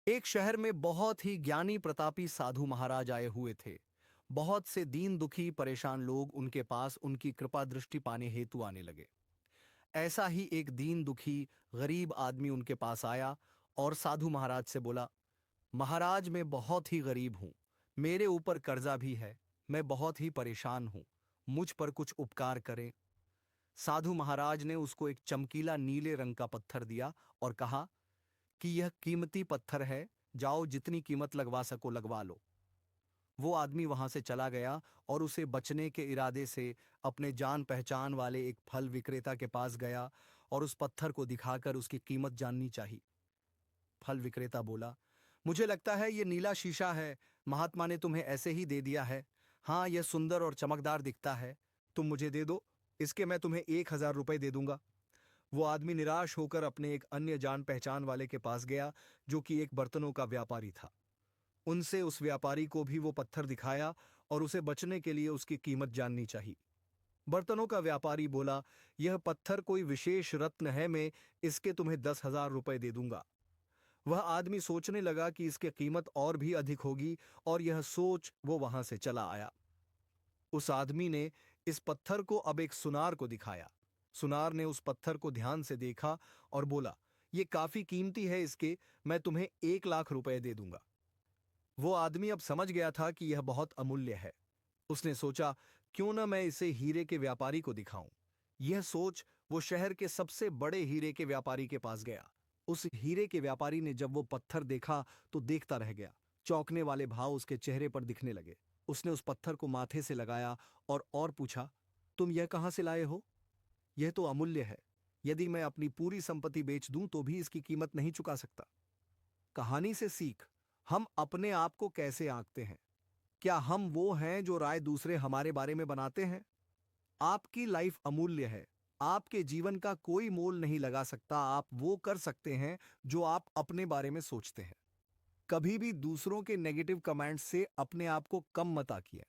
एक शहर में बहुत ही ज्ञानी प्रतापी साधु महाराज आए हुए थे। बहुत से दीन दुखी परेशान लोग उनके पास उनकी कृपा दृष्टि पाने हेतु आने लगे। ऐसा ही एक दीन दुखी गरीब आदमी उनके पास आया और साधु महाराज से बोला, महाराज मैं बहुत ही गरीब हूं, मेरे ऊपर कर्जा भी है, मैं बहुत ही परेशान हूं, मुझ पर कुछ उपकार करें। साधु महाराज ने उसको एक चमकीला नीले रंग का पत्थर दिया और कहा कि यह कीमती पत्थर है, जाओ जितनी कीमत लगवा सको लगवा लो। वो आदमी वहां से चला गया और उसे बचने के इरादे से अपने जान पहचान वाले एक फल विक्रेता के पास गया और उस पत्थर को दिखाकर उसकी कीमत जाननी चाहिए। फल विक्रेता बोला, मुझे लगता है ये नीला शीशा है, महात्मा ने तुम्हें ऐसे ही दे दिया है। हाँ, यह सुंदर और चमकदार दिखता है, तुम मुझे दे दो, इसके मैं तुम्हें 1,000 रुपए दे दूंगा। वो आदमी निराश होकर अपने एक अन्य जान पहचान वाले के पास गया, जो कि एक बर्तनों का व्यापारी था। उनसे उस व्यापारी को भी वो पत्थर दिखाया और उसे बचने के लिए उसकी कीमत जाननी चाहिए। बर्तनों का व्यापारी बोला, यह पत्थर कोई विशेष रत्न है, मैं इसके तुम्हें 10,000 रुपए दे दूंगा। वह आदमी सोचने लगा कि इसकी कीमत और भी अधिक होगी और यह सोच वो वहां से चला आया। उस आदमी ने इस पत्थर को अब एक सुनार को दिखाया। सुनार ने उस पत्थर को ध्यान से देखा और बोला, ये काफी कीमती है, इसके मैं तुम्हें 1,00,000 रुपए दे दूंगा। वो आदमी अब समझ गया था कि यह बहुत अमूल्य है। उसने सोचा, क्यों न मैं इसे हीरे के व्यापारी को दिखाऊं। यह सोच वो शहर के सबसे बड़े हीरे के व्यापारी के पास गया। उस हीरे के व्यापारी ने जब वो पत्थर देखा तो देखता रह गया। चौंकने वाले भाव उसके चेहरे पर दिखने लगे। उसने उस पत्थर को माथे से लगाया और पूछा, तुम यह कहां से लाए हो? यह तो अमूल्य है, यदि मैं अपनी पूरी संपत्ति बेच दूं तो भी इसकी कीमत नहीं चुका सकता। कहानी से सीख, हम अपने आप को कैसे आंकते हैं? क्या हम वो हैं जो राय दूसरे हमारे बारे में बनाते हैं? आपकी लाइफ अमूल्य है। आपके जीवन का कोई मोल नहीं लगा सकता। आप वो कर सकते हैं जो आप अपने बारे में सोचते हैं। कभी भी दूसरों के नेगेटिव कमेंट्स से अपने आप को कम मत आंकिए।